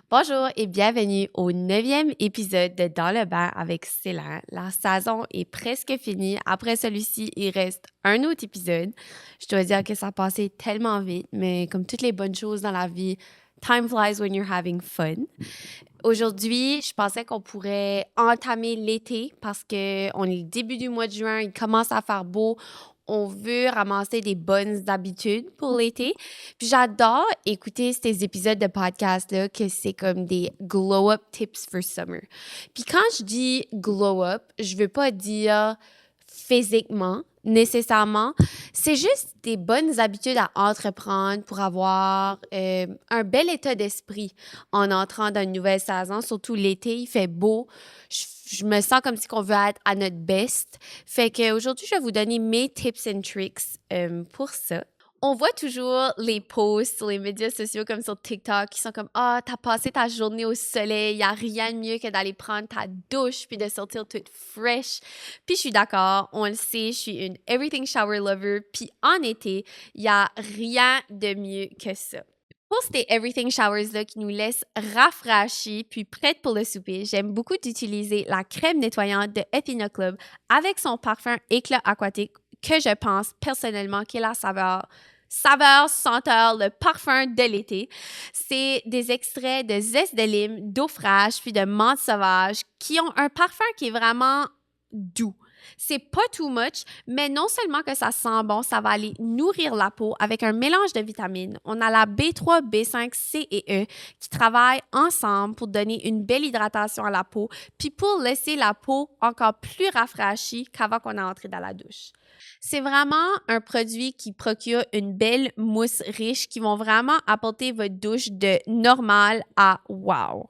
Bonjour et bienvenue au 9e épisode de Dans le bain avec Céline. La saison est presque finie. Après celui-ci, il reste un autre épisode. Je dois dire que ça a passé tellement vite, mais comme toutes les bonnes choses dans la vie, time flies when you're having fun. Aujourd'hui, je pensais qu'on pourrait entamer l'été parce qu'on est le début du mois de juin, il commence à faire beau. On veut ramasser des bonnes habitudes pour l'été. Puis j'adore écouter ces épisodes de podcast-là que c'est comme des glow-up tips for summer. Puis quand je dis glow-up, je veux pas dire physiquement nécessairement. C'est juste des bonnes habitudes à entreprendre pour avoir un bel état d'esprit en entrant dans une nouvelle saison. Surtout l'été, il fait beau. Je me sens comme si on veut être à notre best. Fait qu'aujourd'hui, je vais vous donner mes tips and tricks pour ça. On voit toujours les posts sur les médias sociaux comme sur TikTok qui sont comme « Ah, t'as passé ta journée au soleil, y a rien de mieux que d'aller prendre ta douche puis de sortir toute fresh. » Puis je suis d'accord, on le sait, je suis une everything shower lover. Puis en été, y a rien de mieux que ça. Pour ces everything showers-là qui nous laissent rafraîchis puis prêtes pour le souper, j'aime beaucoup d'utiliser la crème nettoyante de Athena Club avec son parfum éclat aquatique que je pense personnellement qu'il a la saveur, senteur, le parfum de l'été. C'est des extraits de zeste de lime, d'eau fraîche puis de menthe sauvage qui ont un parfum qui est vraiment doux. C'est pas too much, mais non seulement que ça sent bon, ça va aller nourrir la peau avec un mélange de vitamines. On a la B3, B5, C et E qui travaillent ensemble pour donner une belle hydratation à la peau, puis pour laisser la peau encore plus rafraîchie qu'avant qu'on est entré dans la douche. C'est vraiment un produit qui procure une belle mousse riche qui vont vraiment apporter votre douche de normal à wow.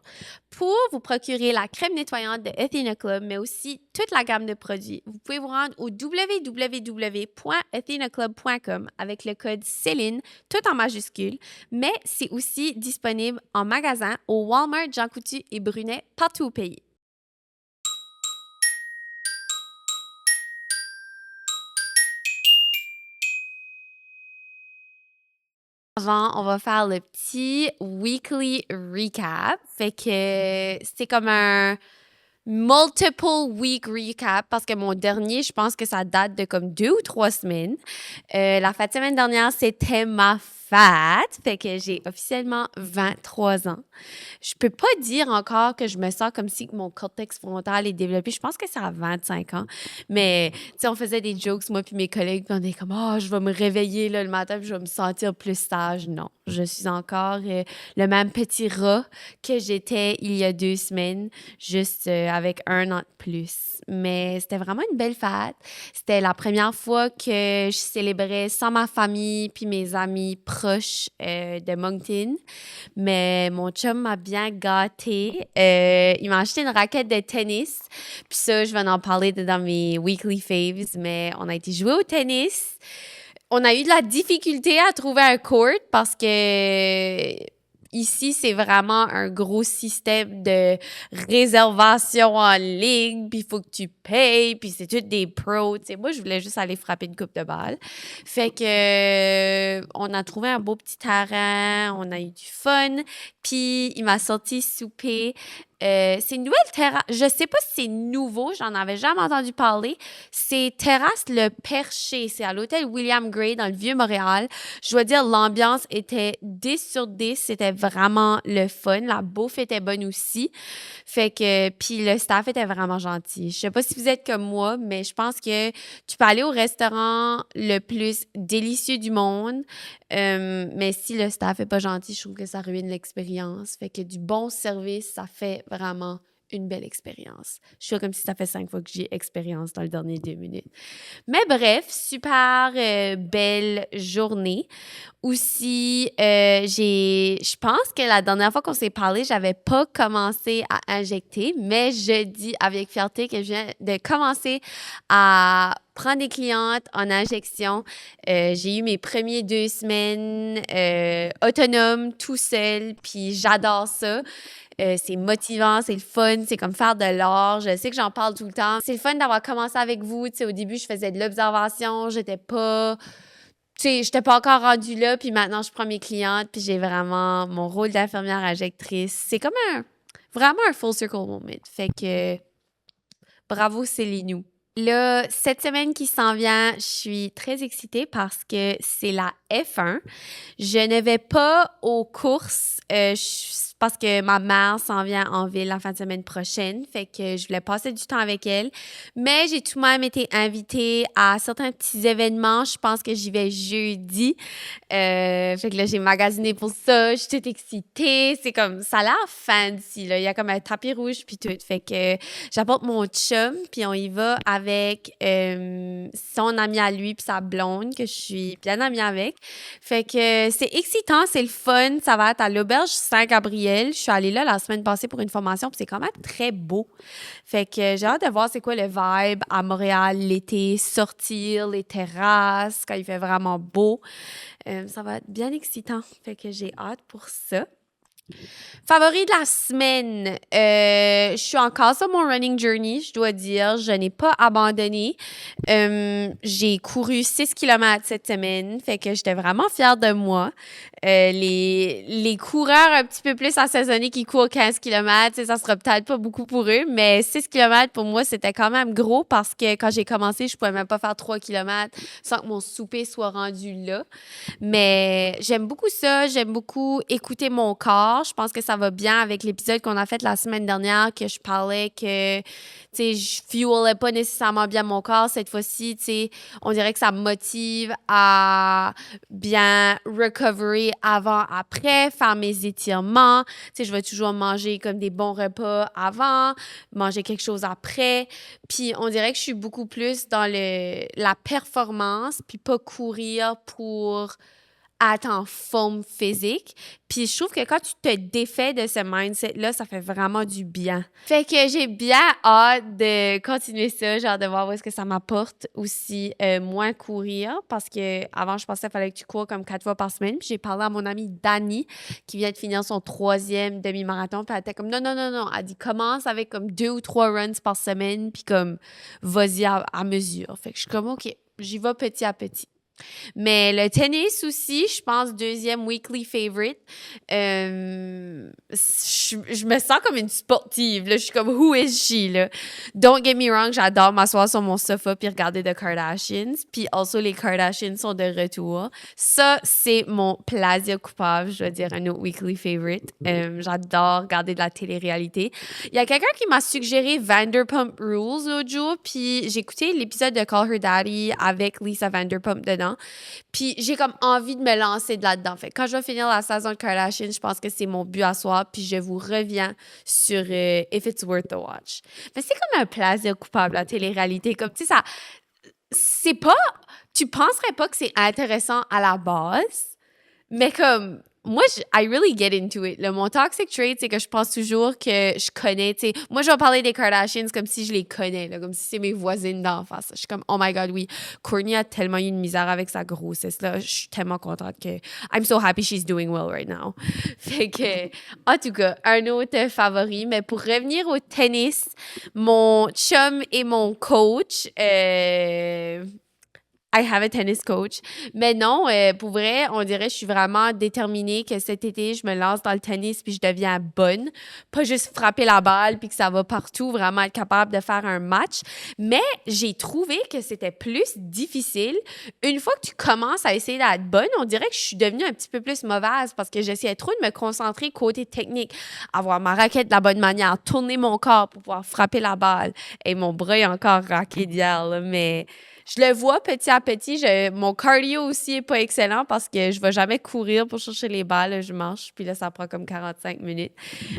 Pour vous procurer la crème nettoyante de Athena Club, mais aussi toute la gamme de produits, vous pouvez vous rendre au www.athenaclub.com avec le code Céline, tout en majuscule, mais c'est aussi disponible en magasin au Walmart, Jean Coutu et Brunet, partout au pays. Avant, on va faire le petit weekly recap. Fait que c'est comme un multiple week recap parce que mon dernier, je pense que ça date de comme 2 ou 3 semaines. La fête de semaine dernière, c'était ma fête. Fait que j'ai officiellement 23 ans. Je peux pas dire encore que je me sens comme si mon cortex frontal est développé. Je pense que c'est à 25 ans. Mais, tu sais, on faisait des jokes, moi puis mes collègues, puis on est comme, oh, je vais me réveiller là, le matin, puis je vais me sentir plus sage. Non, je suis encore le même petit rat que j'étais il y a 2 semaines, juste avec un an de plus. Mais c'était vraiment une belle fête. C'était la première fois que je célébrais sans ma famille puis mes amis proches de Moncton. Mais mon chum m'a bien gâtée. Il m'a acheté une raquette de tennis. Puis ça, je vais en parler dans mes weekly faves. Mais on a été jouer au tennis. On a eu de la difficulté à trouver un court parce que ici, c'est vraiment un gros système de réservation en ligne, puis il faut que tu payes, puis c'est tout des pros. Tu sais, moi, je voulais juste aller frapper une coupe de balle. Fait que on a trouvé un beau petit terrain, on a eu du fun, puis il m'a sorti souper. C'est une nouvelle terrasse. Je sais pas si c'est nouveau, j'en avais jamais entendu parler. C'est Terrasse Le Perché. C'est à l'hôtel William Gray dans le Vieux-Montréal. Je dois dire, l'ambiance était 10 sur 10. C'était vraiment le fun. La bouffe était bonne aussi. Fait que, puis le staff était vraiment gentil. Je sais pas si vous êtes comme moi, mais je pense que tu peux aller au restaurant le plus délicieux du monde. Mais si le staff est pas gentil, je trouve que ça ruine l'expérience. Fait que du bon service, ça fait vraiment une belle expérience. Je suis comme si ça fait 5 fois que j'ai expérience dans les dernières 2 minutes. Mais bref, super belle journée. Aussi, je pense que la dernière fois qu'on s'est parlé, j'avais pas commencé à injecter, mais je dis avec fierté que je viens de commencer à prendre des clientes en injection. J'ai eu mes premiers 2 semaines autonomes, tout seul, puis j'adore ça. C'est motivant, c'est le fun, c'est comme faire de l'art. Je sais que j'en parle tout le temps. C'est le fun d'avoir commencé avec vous. Tu sais, au début, je faisais de l'observation, j'étais pas tu sais, j'étais pas encore rendue là, puis maintenant, je prends mes clientes, puis j'ai vraiment mon rôle d'infirmière injectrice. C'est comme vraiment un full circle moment. Fait que bravo, Célinou. Là, cette semaine qui s'en vient, je suis très excitée parce que c'est la F1. Je ne vais pas aux courses parce que ma mère s'en vient en ville la fin de semaine prochaine. Fait que je voulais passer du temps avec elle. Mais j'ai tout de même été invitée à certains petits événements. Je pense que j'y vais jeudi. Fait que là, j'ai magasiné pour ça. Je suis toute excitée. C'est comme, ça a l'air fancy, là. Il y a comme un tapis rouge puis tout. Fait que j'apporte mon chum puis on y va avec son ami à lui puis sa blonde que je suis bien amie avec. Fait que c'est excitant, c'est le fun. Ça va être à l'Auberge Saint-Gabriel. Je suis allée là la semaine passée pour une formation puis c'est quand même très beau. Fait que j'ai hâte de voir c'est quoi le vibe à Montréal l'été, sortir, les terrasses, quand il fait vraiment beau. Ça va être bien excitant. Fait que j'ai hâte pour ça. Favori de la semaine, je suis encore sur mon running journey, je dois dire. Je n'ai pas abandonné. J'ai couru 6 km cette semaine, fait que j'étais vraiment fière de moi. Les coureurs un petit peu plus assaisonnés qui courent 15 km, ça sera peut-être pas beaucoup pour eux, mais 6 km pour moi, c'était quand même gros parce que quand j'ai commencé, je pouvais même pas faire 3 km sans que mon souper soit rendu là. Mais j'aime beaucoup ça, j'aime beaucoup écouter mon corps. Je pense que ça va bien avec l'épisode qu'on a fait la semaine dernière que je parlais que, tu sais, je fuelais pas nécessairement bien mon corps. Cette fois-ci, tu sais, on dirait que ça me motive à bien recovery avant, après, faire mes étirements. Tu sais, je vais toujours manger comme des bons repas avant, manger quelque chose après. Puis on dirait que je suis beaucoup plus dans la performance, puis pas courir pour être en forme physique. Puis je trouve que quand tu te défais de ce mindset-là, ça fait vraiment du bien. Fait que j'ai bien hâte de continuer ça, genre de voir où est-ce que ça m'apporte aussi moins courir parce que avant je pensais qu'il fallait que tu cours comme 4 fois par semaine. Puis j'ai parlé à mon amie Dani qui vient de finir son 3e demi-marathon. Puis elle était comme non, non, non, non. Elle dit commence avec comme 2 ou 3 runs par semaine puis comme vas-y à mesure. Fait que je suis comme OK, j'y vais petit à petit. Mais le tennis aussi, je pense, 2e weekly favorite. Je me sens comme une sportive. Là. Je suis comme, who is she? Là? Don't get me wrong, j'adore m'asseoir sur mon sofa puis regarder The Kardashians. Puis also, les Kardashians sont de retour. Ça, c'est mon plaisir coupable, je dois dire, un autre weekly favorite. J'adore regarder de la télé-réalité. Il y a quelqu'un qui m'a suggéré Vanderpump Rules l'autre jour, puis j'ai écouté l'épisode de Call Her Daddy avec Lisa Vanderpump dedans. Puis j'ai comme envie de me lancer de là-dedans. Fait quand je vais finir la saison de Kardashian, je pense que c'est mon but à soir. Puis je vous reviens sur If It's Worth the Watch. Mais c'est comme un plaisir coupable, la télé-réalité. Comme, tu sais, ça... C'est pas... Tu penserais pas que c'est intéressant à la base, mais comme... Moi, I really get into it. Mon toxic trait, c'est que je pense toujours que je connais, tu sais. Moi, je vais parler des Kardashians comme si je les connais, là, comme si c'est mes voisines d'en face. Je suis comme, oh my God, oui. Kourtney a tellement eu une misère avec sa grossesse, là. Je suis tellement contente que I'm so happy she's doing well right now. Fait que, en tout cas, un autre favori. Mais pour revenir au tennis, mon chum et mon coach, I have a tennis coach. Mais non, pour vrai, on dirait que je suis vraiment déterminée que cet été, je me lance dans le tennis puis je deviens bonne. Pas juste frapper la balle puis que ça va partout, vraiment être capable de faire un match. Mais j'ai trouvé que c'était plus difficile. Une fois que tu commences à essayer d'être bonne, on dirait que je suis devenue un petit peu plus mauvaise parce que j'essayais trop de me concentrer côté technique, avoir ma raquette de la bonne manière, tourner mon corps pour pouvoir frapper la balle. Et mon bras est encore raqué d'hier, là, mais... Je le vois petit à petit. Mon cardio aussi est pas excellent parce que je vais jamais courir pour chercher les balles. Je marche, puis là, ça prend comme 45 minutes.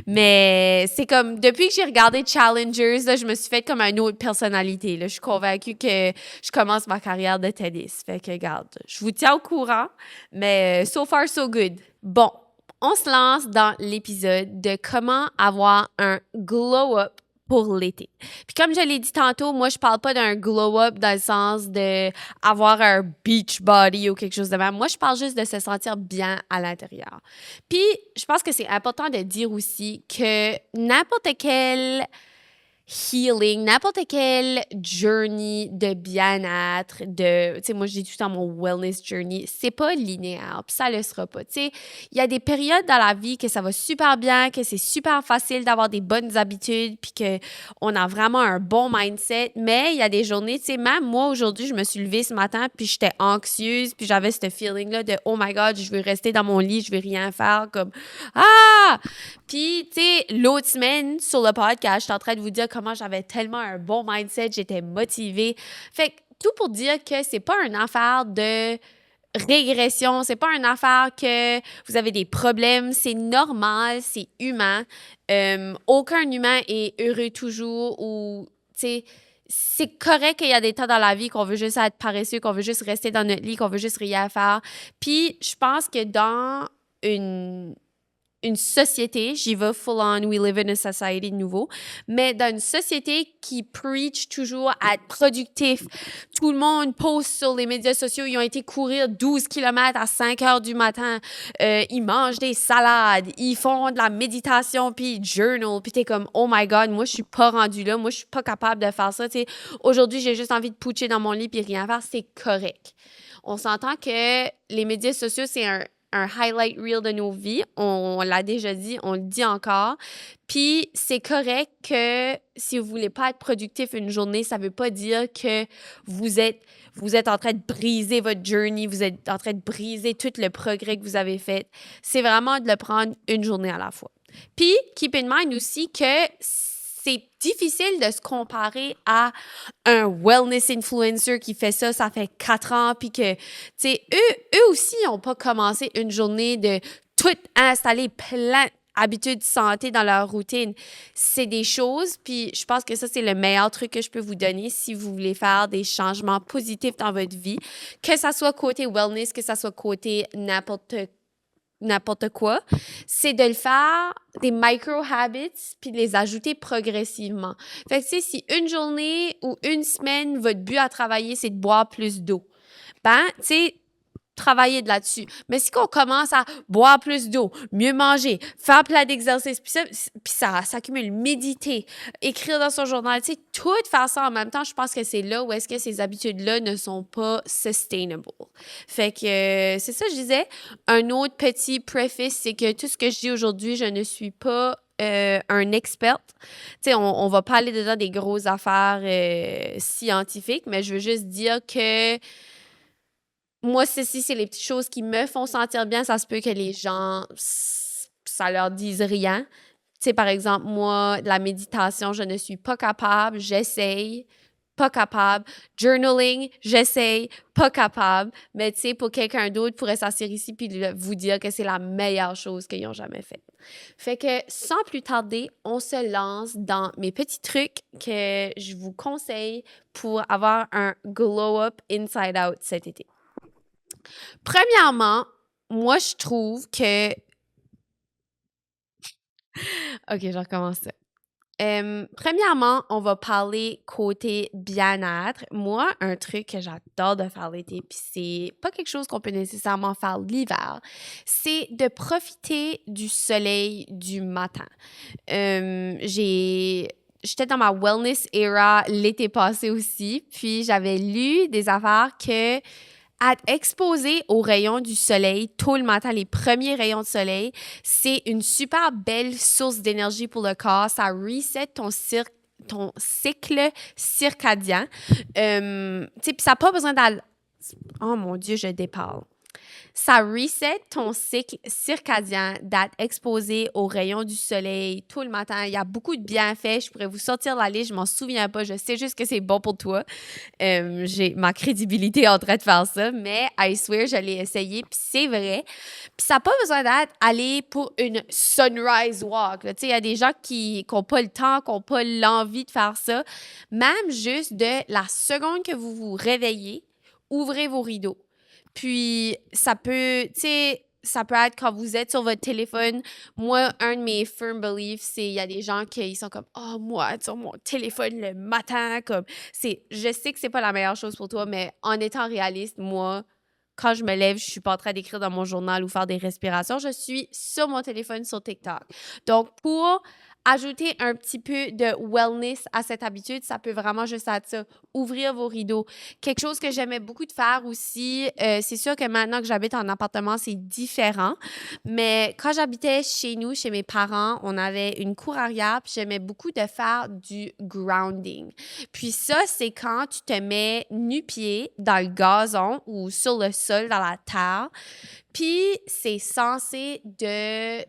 Mais c'est comme, depuis que j'ai regardé Challengers, là, je me suis fait comme une autre personnalité. Là. Je suis convaincue que je commence ma carrière de tennis. Fait que, regarde, je vous tiens au courant, mais so far, so good. Bon, on se lance dans l'épisode de comment avoir un glow-up pour l'été. Puis comme je l'ai dit tantôt, moi, je parle pas d'un glow-up dans le sens de avoir un beach body ou quelque chose de même. Moi, je parle juste de se sentir bien à l'intérieur. Puis, je pense que c'est important de dire aussi que n'importe quel healing, n'importe quelle journey de bien-être, tu sais, moi, je dis tout le temps mon wellness journey, c'est pas linéaire, puis ça le sera pas. Tu sais, il y a des périodes dans la vie que ça va super bien, que c'est super facile d'avoir des bonnes habitudes, puis qu'on a vraiment un bon mindset, mais il y a des journées, tu sais, même moi, aujourd'hui, je me suis levée ce matin, puis j'étais anxieuse, puis j'avais ce feeling-là de « Oh my God, je veux rester dans mon lit, je veux rien faire », comme « Ah! » Puis, tu sais, l'autre semaine, sur le podcast, j'étais en train de vous dire comment j'avais tellement un bon mindset, j'étais motivée. Fait que tout pour dire que c'est pas une affaire de régression, c'est pas une affaire que vous avez des problèmes, c'est normal, c'est humain. Aucun humain est heureux toujours ou, tu sais, c'est correct qu'il y a des temps dans la vie qu'on veut juste être paresseux, qu'on veut juste rester dans notre lit, qu'on veut juste rien faire. Puis, je pense que dans une société, j'y vais full on, we live in a society de nouveau, mais dans une société qui preach toujours à être productif, tout le monde poste sur les médias sociaux, ils ont été courir 12 km à 5 heures du matin, ils mangent des salades, ils font de la méditation, puis ils journal, puis t'es comme, oh my God, moi je suis pas rendue là, moi je suis pas capable de faire ça, tu sais, aujourd'hui j'ai juste envie de poocher dans mon lit puis rien faire, c'est correct. On s'entend que les médias sociaux, c'est un highlight reel de nos vies. On l'a déjà dit, on le dit encore. Puis, c'est correct que si vous voulez pas être productif une journée, ça veut pas dire que vous êtes en train de briser votre journey, vous êtes en train de briser tout le progrès que vous avez fait. C'est vraiment de le prendre une journée à la fois. Puis, keep in mind aussi que c'est difficile de se comparer à un wellness influencer qui fait ça, ça fait 4 ans, puis que, tu sais, eux aussi n'ont pas commencé une journée de tout installer plein d'habitudes santé dans leur routine. C'est des choses, puis je pense que ça, c'est le meilleur truc que je peux vous donner si vous voulez faire des changements positifs dans votre vie, que ça soit côté wellness, que ça soit côté n'importe quoi, c'est de le faire des micro-habits puis de les ajouter progressivement. Fait que, tu sais, si une journée ou une semaine, votre but à travailler, c'est de boire plus d'eau, ben, tu sais, travailler de là-dessus. Mais si on commence à boire plus d'eau, mieux manger, faire plein d'exercices, puis ça s'accumule, méditer, écrire dans son journal, tu sais, tout faire ça en même temps, je pense que c'est là où est-ce que ces habitudes-là ne sont pas sustainable. Fait que c'est ça que je disais. Un autre petit préface, c'est que tout ce que je dis aujourd'hui, je ne suis pas un expert. Tu sais, on va pas aller dedans des grosses affaires scientifiques, mais je veux juste dire que moi, ceci, c'est les petites choses qui me font sentir bien. Ça se peut que les gens, ça leur dise rien. Tu sais, par exemple, moi, de la méditation, je ne suis pas capable. J'essaye, pas capable. Journaling, j'essaye, pas capable. Mais tu sais, pour quelqu'un d'autre, pourrait s'asseoir ici puis vous dire que c'est la meilleure chose qu'ils ont jamais faite. Fait que, sans plus tarder, on se lance dans mes petits trucs que je vous conseille pour avoir un glow-up inside-out cet été. Premièrement, moi, je trouve que... OK, je recommence ça. Premièrement, on va parler côté bien-être. Moi, un truc que j'adore de faire l'été, puis c'est pas quelque chose qu'on peut nécessairement faire l'hiver, c'est de profiter du soleil du matin. J'étais dans ma wellness era l'été passé aussi, puis j'avais lu des affaires que être exposé aux rayons du soleil tôt le matin, les premiers rayons de soleil, c'est une super belle source d'énergie pour le corps. Ça reset ton cycle circadien. Tu sais, puis ça n'a pas besoin d'aller... Oh mon Dieu, je déparle. Ça reset ton cycle circadien d'être exposé aux rayons du soleil tout le matin. Il y a beaucoup de bienfaits. Je pourrais vous sortir la liste, je m'en souviens pas. Je sais juste que c'est bon pour toi. J'ai ma crédibilité en train de faire ça, mais I swear, je l'ai essayé, puis c'est vrai. Puis ça n'a pas besoin d'être aller pour une sunrise walk. Tu sais, il y a des gens qui n'ont pas le temps, qui n'ont pas l'envie de faire ça. Même juste de la seconde que vous vous réveillez, ouvrez vos rideaux. Puis, ça peut, tu sais, ça peut être quand vous êtes sur votre téléphone. Moi, un de mes firm beliefs, c'est il y a des gens qui sont comme « Oh, moi, sur mon téléphone le matin, comme... » Je sais que c'est pas la meilleure chose pour toi, mais en étant réaliste, moi, quand je me lève, je suis pas en train d'écrire dans mon journal ou faire des respirations. Je suis sur mon téléphone sur TikTok. Donc, pour ajouter un petit peu de wellness à cette habitude, ça peut vraiment juste être ça, ouvrir vos rideaux. Quelque chose que j'aimais beaucoup de faire aussi, c'est sûr que maintenant que j'habite en appartement, c'est différent, mais quand j'habitais chez nous, chez mes parents, on avait une cour arrière, puis j'aimais beaucoup de faire du grounding. Puis ça, c'est quand tu te mets nu-pied dans le gazon ou sur le sol, dans la terre, puis c'est censé de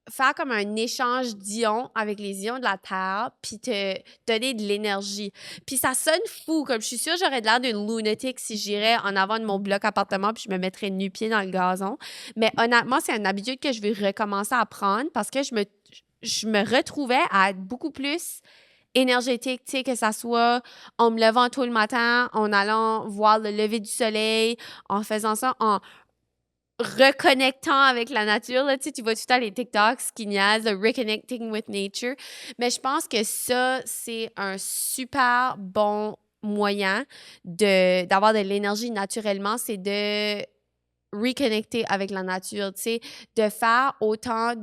faire comme un échange d'ions avec les ions de la Terre, puis te donner de l'énergie. Puis ça sonne fou, comme je suis sûre j'aurais de l'air d'une lunatique si j'irais en avant de mon bloc appartement puis je me mettrais nu-pied dans le gazon. Mais honnêtement, c'est une habitude que je vais recommencer à prendre parce que je me retrouvais à être beaucoup plus énergétique, tu sais, que ça soit en me levant tôt le matin, en allant voir le lever du soleil, en faisant ça, en reconnectant avec la nature. Là, tu sais, tu vois tout le temps les TikToks qui niaisent, le reconnecting with nature. Mais je pense que ça, c'est un super bon moyen d'avoir de l'énergie naturellement, c'est de reconnecter avec la nature, tu sais, de faire autant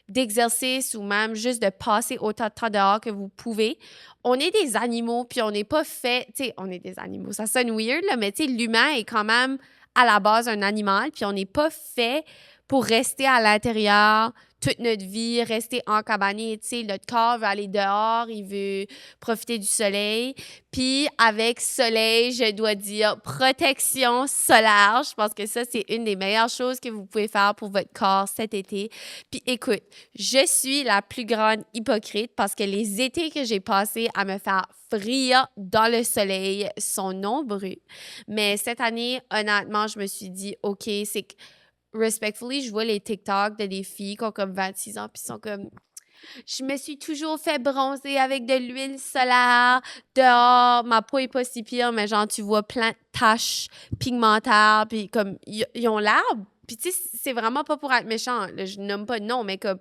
d'exercices ou même juste de passer autant de temps dehors que vous pouvez. On est des animaux, puis on n'est pas fait, tu sais, on est des animaux, ça sonne weird, là, mais tu sais, l'humain est quand même à la base un animal, puis on n'est pas fait pour rester à l'intérieur toute notre vie, rester encabané, tu sais, notre corps veut aller dehors, il veut profiter du soleil, puis avec soleil, je dois dire protection solaire, je pense que ça, c'est une des meilleures choses que vous pouvez faire pour votre corps cet été. Puis écoute, je suis la plus grande hypocrite parce que les étés que j'ai passés à me faire frire dans le soleil sont nombreux. Mais cette année, honnêtement, je me suis dit, OK, c'est que, respectfully, je vois les TikTok de des filles qui ont comme 26 ans, puis sont comme, je me suis toujours fait bronzer avec de l'huile solaire dehors. Ma peau est pas si pire, mais genre, tu vois plein de taches pigmentaires, puis comme, ils ont l'air. Puis tu sais, c'est vraiment pas pour être méchant, là, je nomme pas de nom, mais comme,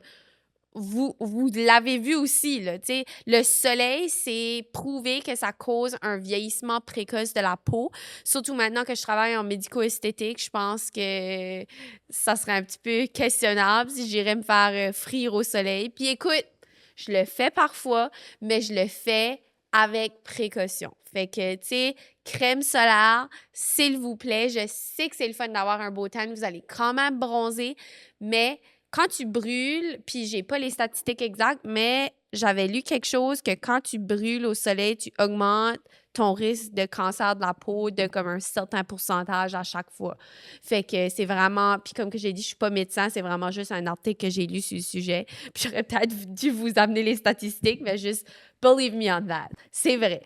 vous l'avez vu aussi, là, tu sais, le soleil, c'est prouvé que ça cause un vieillissement précoce de la peau. Surtout maintenant que je travaille en médico-esthétique, je pense que ça serait un petit peu questionnable si j'irais me faire frire au soleil. Puis écoute, je le fais parfois, mais je le fais avec précaution. Fait que, tu sais, crème solaire, s'il vous plaît, je sais que c'est le fun d'avoir un beau tan, vous allez quand même bronzer, mais quand tu brûles, puis j'ai pas les statistiques exactes, mais j'avais lu quelque chose que quand tu brûles au soleil, tu augmentes ton risque de cancer de la peau de comme un certain pourcentage à chaque fois. Fait que c'est vraiment, puis comme que j'ai dit, je suis pas médecin, c'est vraiment juste un article que j'ai lu sur le sujet. Puis j'aurais peut-être dû vous amener les statistiques, mais juste believe me on that. C'est vrai.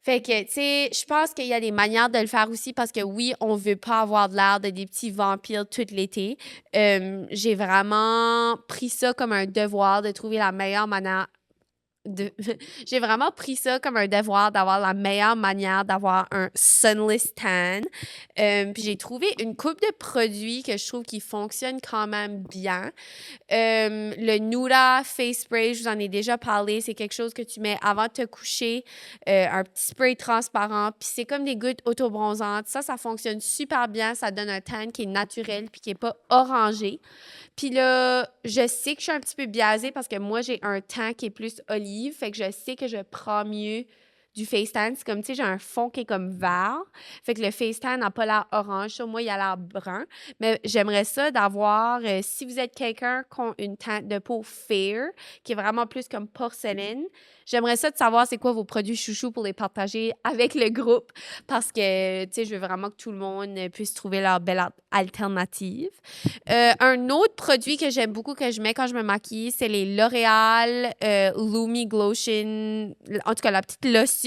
Fait que, tu sais, je pense qu'il y a des manières de le faire aussi parce que oui, on veut pas avoir de l'air de des petits vampires tout l'été. J'ai vraiment pris ça comme un devoir de trouver la meilleure manière j'ai vraiment pris ça comme un devoir d'avoir la meilleure manière d'avoir un sunless tan. Puis j'ai trouvé une coupe de produits que je trouve qui fonctionnent quand même bien. Le Nuda Face Spray, je vous en ai déjà parlé. C'est quelque chose que tu mets avant de te coucher. Un petit spray transparent. Puis c'est comme des gouttes autobronzantes. Ça fonctionne super bien. Ça donne un tan qui est naturel puis qui n'est pas orangé. Puis là, je sais que je suis un petit peu biaisée parce que moi, j'ai un teint qui est plus olive. Fait que je sais que je prends mieux du face tan. C'est comme, tu sais, j'ai un fond qui est comme vert. Fait que le face tan n'a pas l'air orange. Sur moi, il a l'air brun. Mais j'aimerais ça d'avoir, si vous êtes quelqu'un qui a une teinte de peau fair, qui est vraiment plus comme porcelaine, j'aimerais ça de savoir c'est quoi vos produits chouchous pour les partager avec le groupe parce que, tu sais, je veux vraiment que tout le monde puisse trouver leur belle alternative. Un autre produit que j'aime beaucoup, que je mets quand je me maquille, c'est les L'Oréal Lumi Glotion, en tout cas la petite lotion.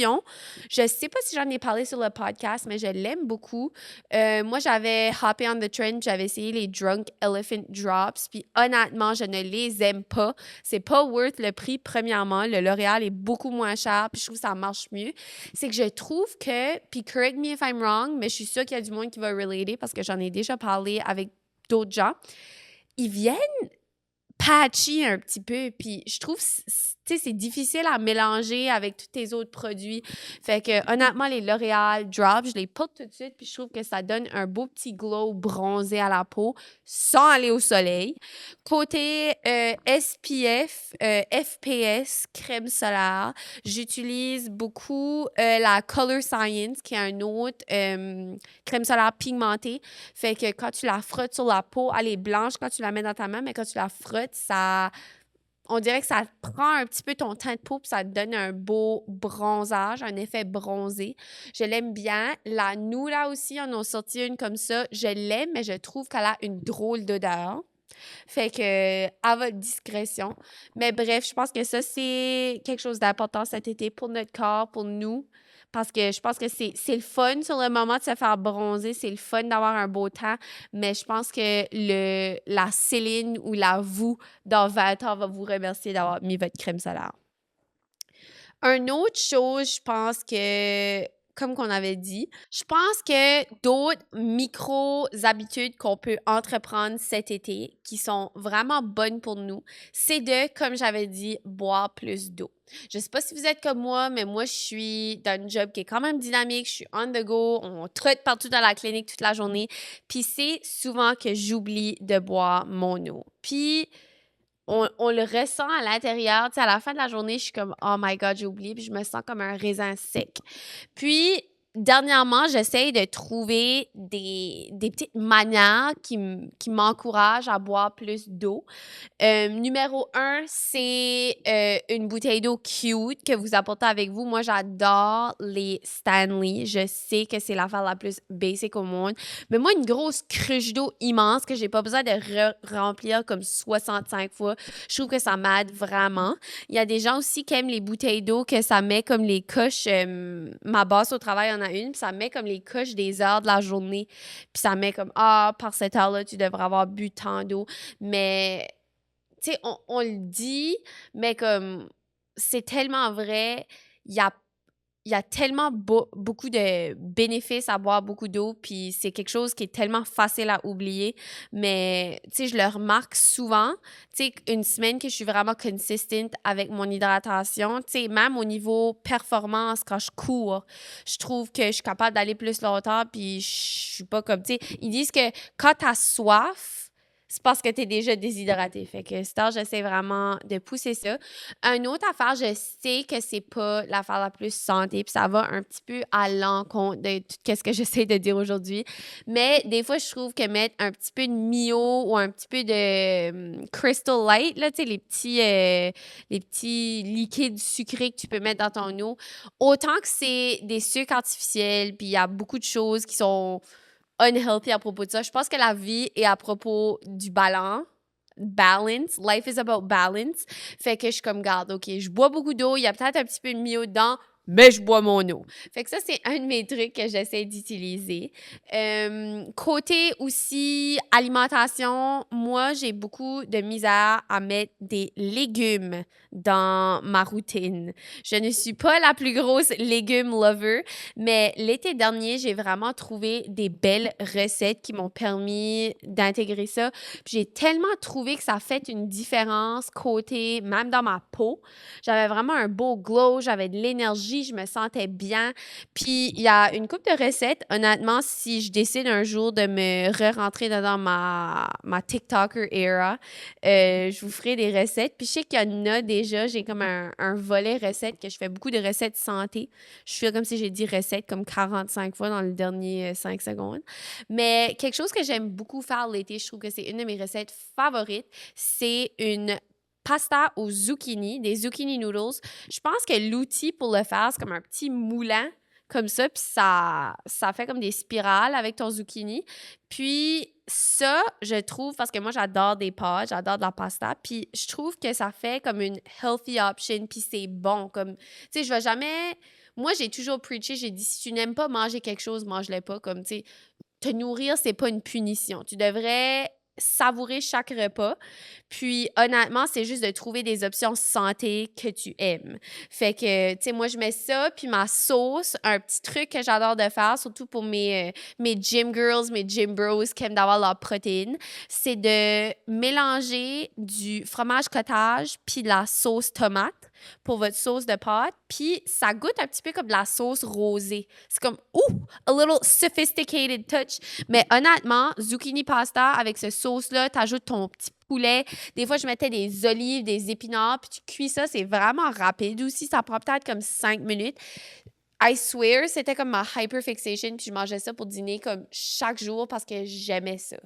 Je sais pas si j'en ai parlé sur le podcast, mais je l'aime beaucoup. Moi, j'avais hoppé on the trend, j'avais essayé les Drunk Elephant Drops, puis honnêtement, je ne les aime pas. C'est pas worth le prix, premièrement. Le L'Oréal est beaucoup moins cher, puis je trouve que ça marche mieux. C'est que je trouve que, puis correct me if I'm wrong, mais je suis sûre qu'il y a du monde qui va relater parce que j'en ai déjà parlé avec d'autres gens, ils viennent patchy un petit peu, puis je trouve tu sais, c'est difficile à mélanger avec tous tes autres produits. Fait que, honnêtement, les L'Oréal Drops, je les porte tout de suite, puis je trouve que ça donne un beau petit glow bronzé à la peau sans aller au soleil. Côté SPF, FPS, crème solaire, j'utilise beaucoup la Color Science, qui est un autre crème solaire pigmentée. Fait que quand tu la frottes sur la peau, elle est blanche quand tu la mets dans ta main, mais quand tu la frottes, on dirait que ça prend un petit peu ton teint de peau puis ça te donne un beau bronzage, un effet bronzé. Je l'aime bien. La Nula aussi, on en a sorti une comme ça. Je l'aime, mais je trouve qu'elle a une drôle d'odeur. Fait que, à votre discrétion. Mais bref, je pense que ça, c'est quelque chose d'important cet été pour notre corps, pour nous. Parce que je pense que c'est le fun sur le moment de se faire bronzer, c'est le fun d'avoir un beau temps, mais je pense que la Céline ou la vous dans 20 ans va vous remercier d'avoir mis votre crème solaire. Une autre chose, je pense que, comme qu'on avait dit, je pense que d'autres micro-habitudes qu'on peut entreprendre cet été, qui sont vraiment bonnes pour nous, c'est de, comme j'avais dit, boire plus d'eau. Je sais pas si vous êtes comme moi, je suis dans un job qui est quand même dynamique, je suis on the go, on trotte partout dans la clinique toute la journée, puis c'est souvent que j'oublie de boire mon eau. Puis on le ressent à l'intérieur. Tu sais, à la fin de la journée, je suis comme oh my God, j'ai oublié, puis je me sens comme un raisin sec. Puis, dernièrement, j'essaye de trouver des petites manières qui m'encouragent à boire plus d'eau. Numéro un, c'est une bouteille d'eau cute que vous apportez avec vous. Moi, j'adore les Stanley. Je sais que c'est l'affaire la plus basic au monde. Mais moi, une grosse cruche d'eau immense que j'ai pas besoin de remplir comme 65 fois, je trouve que ça m'aide vraiment. Il y a des gens aussi qui aiment les bouteilles d'eau que ça met comme les coches. Ma boss au travail en a une, puis ça met comme les coches des heures de la journée. Puis ça met comme par cette heure-là, tu devrais avoir bu tant d'eau. Mais tu sais, on le dit, mais comme c'est tellement vrai, il y a, il y a tellement beaucoup de bénéfices à boire beaucoup d'eau, puis c'est quelque chose qui est tellement facile à oublier. Mais tu sais, je le remarque souvent, tu sais, une semaine que je suis vraiment consistent avec mon hydratation, tu sais, même au niveau performance, quand je cours, je trouve que je suis capable d'aller plus longtemps, puis je suis pas comme, tu sais, ils disent que quand t'as soif, c'est parce que tu es déjà déshydraté. Fait que c'est j'essaie vraiment de pousser ça. Une autre affaire, je sais que c'est pas l'affaire la plus santé, puis ça va un petit peu à l'encontre de tout ce que j'essaie de dire aujourd'hui. Mais des fois, je trouve que mettre un petit peu de Mio ou un petit peu de Crystal Light, là, tu sais, les petits liquides sucrés que tu peux mettre dans ton eau, autant que c'est des sucres artificiels, puis il y a beaucoup de choses qui sont unhealthy à propos de ça. Je pense que la vie est à propos du balance. Balance. Life is about balance. Fait que je suis comme, garde, OK, je bois beaucoup d'eau, il y a peut-être un petit peu de Mio dedans, mais je bois mon eau. Fait que ça, c'est un de mes trucs que j'essaie d'utiliser. Côté aussi alimentation, moi, j'ai beaucoup de misère à mettre des légumes dans ma routine. Je ne suis pas la plus grosse légume lover, mais l'été dernier, j'ai vraiment trouvé des belles recettes qui m'ont permis d'intégrer ça. Puis j'ai tellement trouvé que ça fait une différence côté, même dans ma peau. J'avais vraiment un beau glow, j'avais de l'énergie, je me sentais bien. Puis il y a une couple de recettes. Honnêtement, si je décide un jour de me re-rentrer dans ma TikToker era, je vous ferai des recettes. Puis je sais qu'il y en a déjà, j'ai comme un volet recettes que je fais beaucoup de recettes santé. Je fais comme si j'ai dit recettes comme 45 fois dans les derniers 5 secondes. Mais quelque chose que j'aime beaucoup faire l'été, je trouve que c'est une de mes recettes favorites, c'est une pasta aux zucchini, des zucchini noodles. Je pense que l'outil pour le faire, c'est comme un petit moulin comme ça, puis ça fait comme des spirales avec ton zucchini. Puis ça, je trouve, parce que moi, j'adore des pâtes, j'adore de la pasta, puis je trouve que ça fait comme une healthy option, puis c'est bon. Comme, tu sais, je vais jamais... Moi, j'ai toujours preaché, j'ai dit, si tu n'aimes pas manger quelque chose, mange-le pas. Comme, tu sais, te nourrir, c'est pas une punition. Tu devrais savourer chaque repas. Puis, honnêtement, c'est juste de trouver des options santé que tu aimes. Fait que, tu sais, moi, je mets ça, puis ma sauce, un petit truc que j'adore de faire, surtout pour mes gym girls, mes gym bros qui aiment d'avoir leur protéine, c'est de mélanger du fromage cottage puis de la sauce tomate. pour votre sauce de pâte. Puis ça goûte un petit peu comme de la sauce rosée. C'est comme, ouh, a little sophisticated touch. Mais honnêtement, zucchini pasta avec ce sauce-là, t'ajoutes ton petit poulet. Des fois, je mettais des olives, des épinards, puis tu cuis ça. C'est vraiment rapide aussi. Ça prend peut-être comme 5 minutes. I swear, c'était comme ma hyperfixation, puis je mangeais ça pour dîner comme chaque jour parce que j'aimais ça.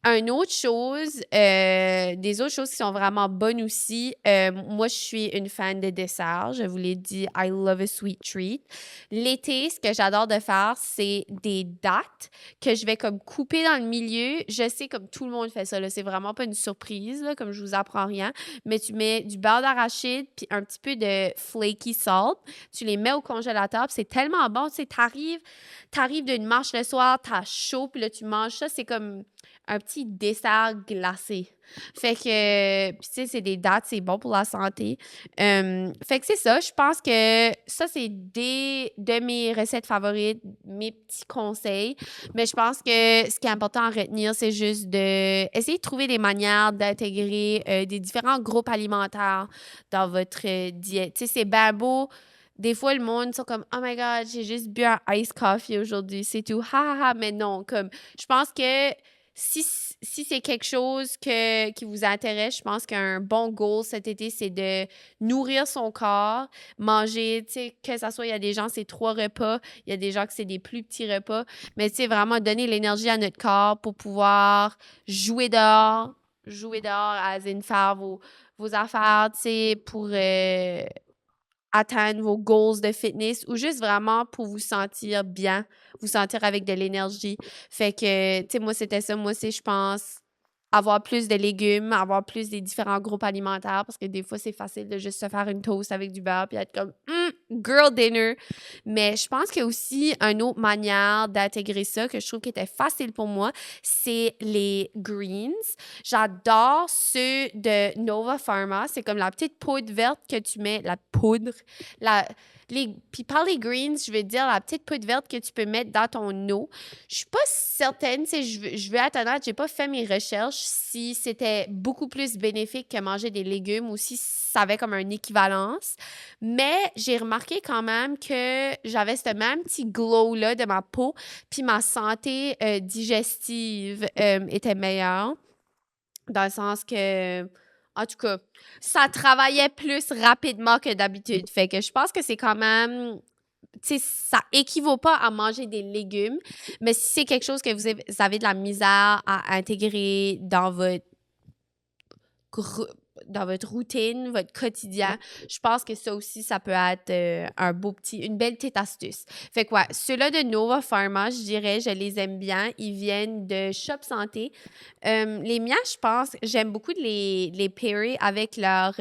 Un autre chose, des autres choses qui sont vraiment bonnes aussi, moi, je suis une fan de dessert. Je vous l'ai dit, I love a sweet treat. L'été, ce que j'adore de faire, c'est des dattes que je vais comme couper dans le milieu. Je sais, comme tout le monde fait ça, là, c'est vraiment pas une surprise, là, comme je vous apprends rien, mais tu mets du beurre d'arachide puis un petit peu de flaky salt. Tu les mets au congélateur, puis c'est tellement bon. Tu sais, t'arrives d'une marche le soir, t'as chaud, puis là, tu manges ça. C'est comme un petit dessert glacé. Fait que, puis tu sais, c'est des dattes, c'est bon pour la santé. Fait que c'est ça, je pense que ça, c'est des de mes recettes favorites, mes petits conseils. Mais je pense que ce qui est important à retenir, c'est juste de essayer de trouver des manières d'intégrer des différents groupes alimentaires dans votre diète. Tu sais, c'est bien beau. Des fois, le monde sont comme Oh my God, j'ai juste bu un iced coffee aujourd'hui, c'est tout. Ha ha ha. Mais non, comme je pense que si c'est quelque chose qui vous intéresse, je pense qu'un bon goal cet été, c'est de nourrir son corps, manger, tu sais, que ça soit, il y a des gens, c'est 3 repas, il y a des gens que c'est des plus petits repas, mais tu sais, vraiment donner l'énergie à notre corps pour pouvoir jouer dehors, as in faire vos affaires, tu sais, pour atteindre vos goals de fitness ou juste vraiment pour vous sentir bien, vous sentir avec de l'énergie. Fait que, tu sais, moi, c'était ça. Moi, c'est, je pense, avoir plus de légumes, avoir plus des différents groupes alimentaires parce que des fois, c'est facile de juste se faire une toast avec du beurre puis être comme girl dinner. Mais je pense qu'il y a aussi une autre manière d'intégrer ça que je trouve qui était facile pour moi, c'est les greens. J'adore ceux de Nova Pharma. C'est comme la petite poudre verte que tu mets, la poudre, puis par les greens, je veux dire la petite poudre verte que tu peux mettre dans ton eau. Je suis pas certaine, tu sais, je veux être honnête, j'ai pas fait mes recherches si c'était beaucoup plus bénéfique que manger des légumes ou si ça avait comme une équivalence. Mais j'ai remarqué quand même que j'avais ce même petit glow-là de ma peau, puis ma santé digestive était meilleure. Dans le sens que, en tout cas, ça travaillait plus rapidement que d'habitude. Fait que je pense que c'est quand même, tu sais, ça équivaut pas à manger des légumes, mais si c'est quelque chose que vous avez de la misère à intégrer gr- dans votre routine, votre quotidien, je pense que ça aussi, ça peut être une belle petite astuce. Fait que ouais, ceux-là de Nova Pharma, je dirais, je les aime bien. Ils viennent de Shop Santé. Les miens, je pense, j'aime beaucoup de les pairer avec leur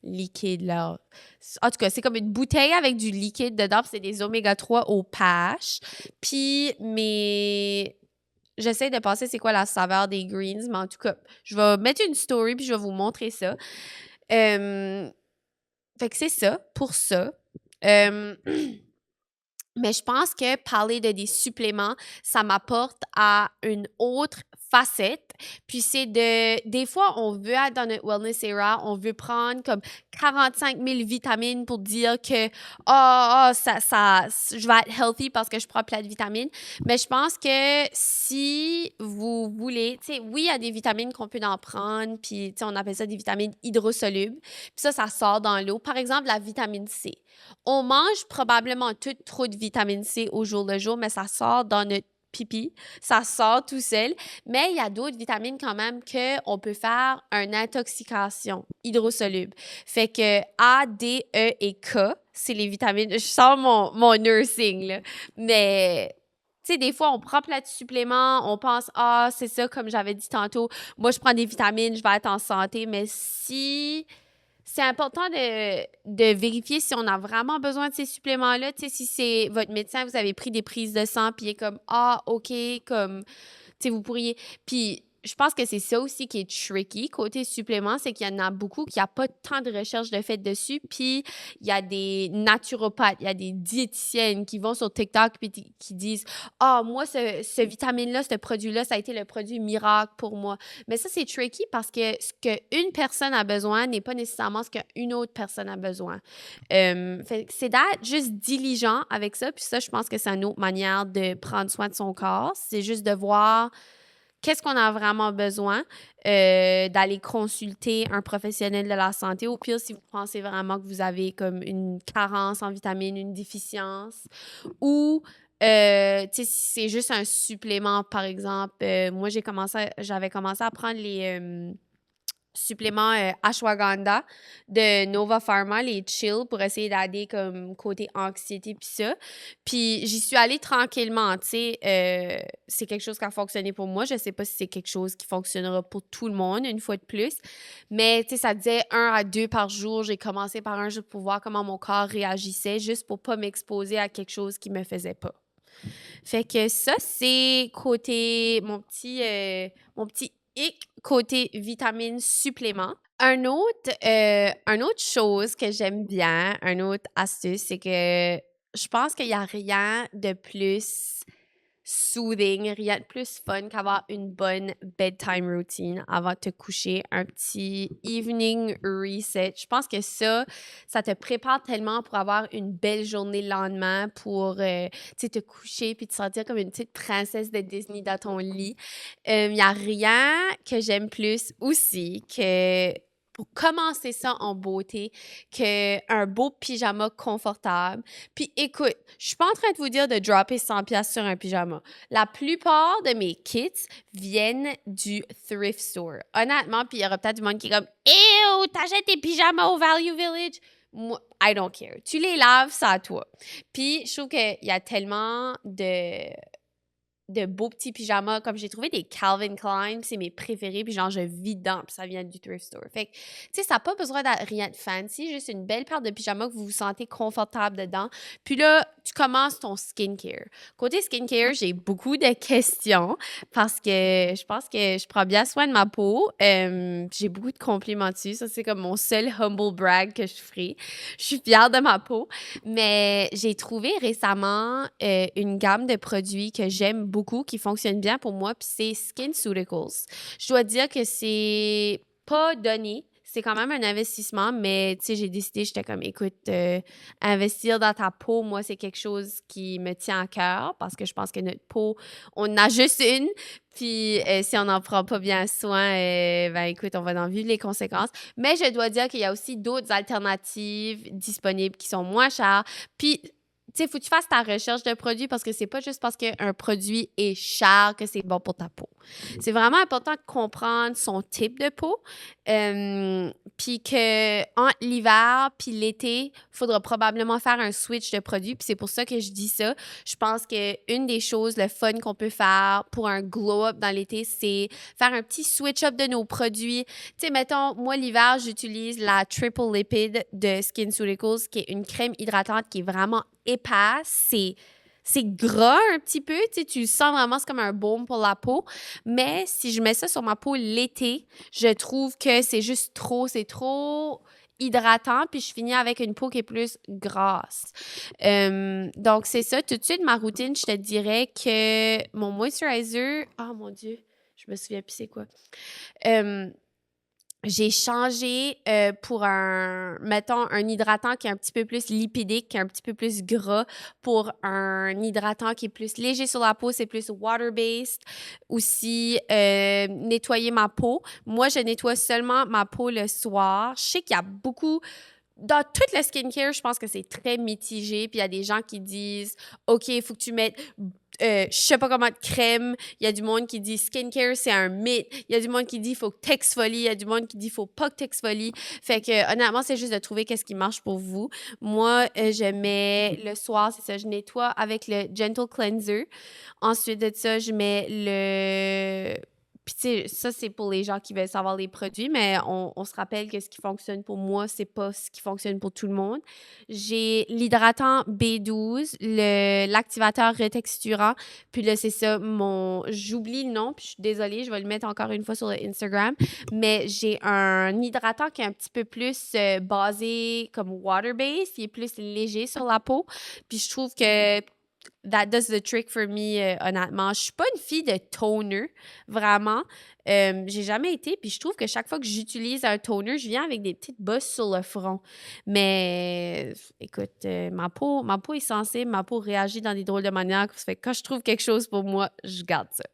liquide. En tout cas, c'est comme une bouteille avec du liquide dedans, puis c'est des oméga 3 au patch. Puis j'essaie de penser c'est quoi la saveur des greens, mais en tout cas, je vais mettre une story puis je vais vous montrer ça. Fait que c'est ça pour ça. Euh, mais je pense que parler de des suppléments, ça m'apporte à une autre facette. Puis c'est des fois, on veut être dans notre wellness era, on veut prendre comme 45 000 vitamines pour dire que, je vais être healthy parce que je prends plein de vitamines. Mais je pense que si vous voulez, tu sais, oui, il y a des vitamines qu'on peut en prendre, puis, tu sais, on appelle ça des vitamines hydrosolubles. Puis ça sort dans l'eau. Par exemple, la vitamine C. On mange probablement tout trop de vitamine C au jour le jour, mais ça sort dans notre pipi, ça sort tout seul. Mais il y a d'autres vitamines quand même qu'on peut faire une intoxication hydrosoluble. Fait que A, D, E et K, c'est les vitamines. Je sors mon nursing, là. Mais tu sais, des fois, on prend plein de suppléments, on pense, c'est ça, comme j'avais dit tantôt, moi, je prends des vitamines, je vais être en santé. Mais si c'est important de vérifier si on a vraiment besoin de ces suppléments-là. Tu sais, si c'est votre médecin, vous avez pris des prises de sang, puis il est comme, OK, comme, tu sais, vous pourriez. Puis, je pense que c'est ça aussi qui est tricky côté supplément, c'est qu'il y en a beaucoup qui a pas tant de recherches de fait dessus, puis il y a des naturopathes, il y a des diététiciennes qui vont sur TikTok puis qui disent: «Ah, moi ce vitamine-là, ce produit-là, ça a été le produit miracle pour moi». Mais ça, c'est tricky parce que ce qu'une personne a besoin n'est pas nécessairement ce qu'une autre personne a besoin. Fait que c'est d'être juste diligent avec ça, puis ça, je pense que c'est une autre manière de prendre soin de son corps. C'est juste de voir qu'est-ce qu'on a vraiment besoin, d'aller consulter un professionnel de la santé. Au pire, si vous pensez vraiment que vous avez comme une carence en vitamines, une déficience, ou tu sais, si c'est juste un supplément, par exemple, moi, j'avais commencé à prendre les suppléments ashwagandha de Nova Pharma, les chill, pour essayer d'aider comme côté anxiété puis ça. Puis j'y suis allée tranquillement, tu sais. C'est quelque chose qui a fonctionné pour moi. Je sais pas si c'est quelque chose qui fonctionnera pour tout le monde, une fois de plus. Mais tu sais, ça disait 1 à 2 par jour. J'ai commencé par un juste pour voir comment mon corps réagissait, juste pour pas m'exposer à quelque chose qui me faisait pas. Fait que ça, c'est côté mon petit hic côté vitamines suppléments. Un autre chose que j'aime bien, un autre astuce, c'est que je pense qu'il y a rien de plus soothing, rien de plus fun qu'avoir une bonne bedtime routine avant de te coucher, un petit evening reset. Je pense que ça te prépare tellement pour avoir une belle journée le lendemain, pour tu sais, te coucher puis te sentir comme une petite princesse de Disney dans ton lit. Il n'y a rien que j'aime plus aussi que pour commencer ça en beauté, qu'un beau pyjama confortable. Puis écoute, je suis pas en train de vous dire de dropper 100$ sur un pyjama. La plupart de mes kits viennent du thrift store. Honnêtement, puis il y aura peut-être du monde qui est comme « Ew, t'achètes tes pyjamas au Value Village? » Moi, I don't care. Tu les laves, ça à toi. Puis je trouve qu'il y a tellement de beaux petits pyjamas. Comme j'ai trouvé des Calvin Klein, c'est mes préférés, puis genre je vis dedans, puis ça vient du thrift store. Fait que, tu sais, ça n'a pas besoin de rien de fancy, juste une belle paire de pyjamas que vous vous sentez confortable dedans. Puis là, tu commences ton skincare. Côté skincare, j'ai beaucoup de questions parce que je pense que je prends bien soin de ma peau. J'ai beaucoup de compliments dessus. Ça, c'est comme mon seul humble brag que je ferai. Je suis fière de ma peau. Mais j'ai trouvé récemment une gamme de produits que j'aime beaucoup, qui fonctionnent bien pour moi, puis c'est SkinCeuticals. Je dois dire que c'est pas donné. C'est quand même un investissement, mais tu sais, j'ai décidé, j'étais comme, écoute, investir dans ta peau, moi, c'est quelque chose qui me tient à cœur parce que je pense que notre peau, on en a juste une. Puis si on n'en prend pas bien soin, ben écoute, on va en vivre les conséquences. Mais je dois dire qu'il y a aussi d'autres alternatives disponibles qui sont moins chères. Puis, tu sais, faut que tu fasses ta recherche de produits parce que c'est pas juste parce qu'un produit est cher que c'est bon pour ta peau. C'est vraiment important de comprendre son type de peau. Puis que entre l'hiver puis l'été, il faudra probablement faire un switch de produits. Puis c'est pour ça que je dis ça. Je pense qu'une des choses, le fun qu'on peut faire pour un glow-up dans l'été, c'est faire un petit switch-up de nos produits. Tu sais, mettons, moi, l'hiver, j'utilise la Triple Lipid de SkinCeuticals, qui est une crème hydratante qui est vraiment épaisse. C'est gras un petit peu, tu sais, tu le sens vraiment, c'est comme un baume pour la peau. Mais si je mets ça sur ma peau l'été, je trouve que c'est trop hydratant, puis je finis avec une peau qui est plus grasse. Donc, c'est ça. Tout de suite, ma routine, je te dirais que mon moisturizer... Oh mon Dieu, je me souviens plus c'est quoi. J'ai changé pour mettons, un hydratant qui est un petit peu plus lipidique, qui est un petit peu plus gras, pour un hydratant qui est plus léger sur la peau, c'est plus water-based. Aussi, nettoyer ma peau. Moi, je nettoie seulement ma peau le soir. Je sais qu'il y a beaucoup... Dans toute le skincare, je pense que c'est très mitigé. Puis il y a des gens qui disent, OK, il faut que tu mettes je sais pas comment de crème. Il y a du monde qui dit skincare, c'est un mythe. Il y a du monde qui dit il faut que t'exfolies. Il y a du monde qui dit il faut pas que t'exfolies. Fait que honnêtement, c'est juste de trouver qu'est-ce qui marche pour vous. Moi, je mets le soir, c'est ça, je nettoie avec le Gentle Cleanser. Ensuite de ça, je mets le Puis tu sais, ça, c'est pour les gens qui veulent savoir les produits, mais on se rappelle que ce qui fonctionne pour moi, c'est pas ce qui fonctionne pour tout le monde. J'ai l'hydratant B12, l'activateur retexturant, puis là, c'est ça, j'oublie le nom, puis je suis désolée, je vais le mettre encore une fois sur le Instagram, mais j'ai un hydratant qui est un petit peu plus basé comme water-based, il est plus léger sur la peau, puis je trouve que that does the trick for me, honnêtement. Je suis pas une fille de toner, vraiment. J'ai jamais été, puis je trouve que chaque fois que j'utilise un toner, je viens avec des petites bosses sur le front. Mais écoute, ma peau est sensible, ma peau réagit dans des drôles de manières. Ça fait que quand je trouve quelque chose pour moi, je garde ça.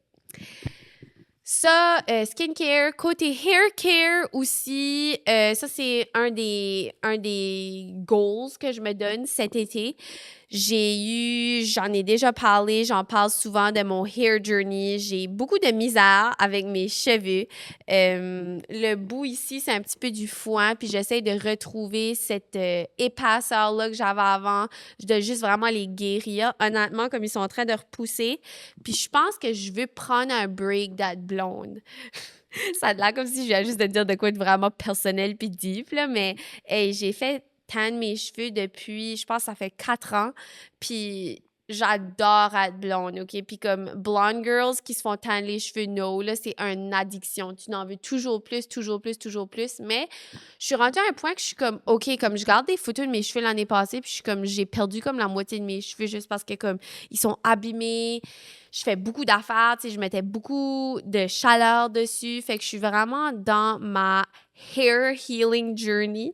Ça, skincare. Côté hair care aussi, ça, c'est un des goals que je me donne cet été. J'en ai déjà parlé, j'en parle souvent de mon hair journey. J'ai beaucoup de misère avec mes cheveux. Le bout ici, c'est un petit peu du foin, puis j'essaie de retrouver cette épaisseur-là que j'avais avant. Je dois juste vraiment les guérir. Honnêtement, comme ils sont en train de repousser. Puis je pense que je veux prendre un break d'être blonde. Ça a l'air comme si je viens juste de dire de quoi être vraiment personnel puis deep, là, mais hey, j'ai fait tan mes cheveux depuis, je pense que ça fait 4 ans, puis j'adore être blonde, OK? Puis comme blonde girls qui se font tan les cheveux, no, là, c'est une addiction. Tu n'en veux toujours plus, toujours plus, toujours plus, mais je suis rendue à un point que je suis comme, OK, comme je garde des photos de mes cheveux l'année passée, puis je suis comme, j'ai perdu comme la moitié de mes cheveux juste parce que comme, ils sont abîmés, je fais beaucoup d'affaires, tu sais, je mettais beaucoup de chaleur dessus, fait que je suis vraiment dans ma hair healing journey.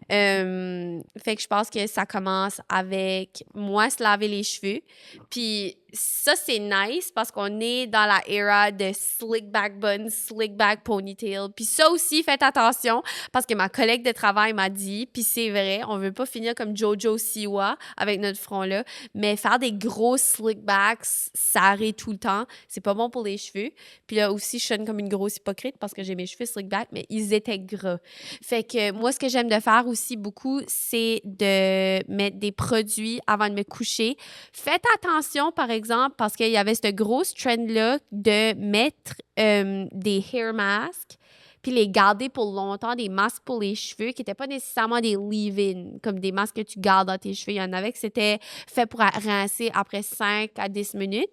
Fait que je pense que ça commence avec moi se laver les cheveux. Puis ça, c'est nice parce qu'on est dans la era de slick back bun, slick back ponytail. Puis ça aussi, faites attention parce que ma collègue de travail m'a dit, puis c'est vrai, on veut pas finir comme Jojo Siwa avec notre front-là, mais faire des gros slick backs, ça arrête tout le temps. C'est pas bon pour les cheveux. Puis là aussi, je sonne comme une grosse hypocrite parce que j'ai mes cheveux slick back, mais ils étaient gras. Fait que moi, ce que j'aime de faire aussi beaucoup, c'est de mettre des produits avant de me coucher. Faites attention, par exemple, parce qu'il y avait cette grosse trend-là de mettre des hair masks puis les garder pour longtemps, des masques pour les cheveux qui n'étaient pas nécessairement des leave-in, comme des masques que tu gardes dans tes cheveux. Il y en avait que c'était fait pour rincer après 5 à 10 minutes.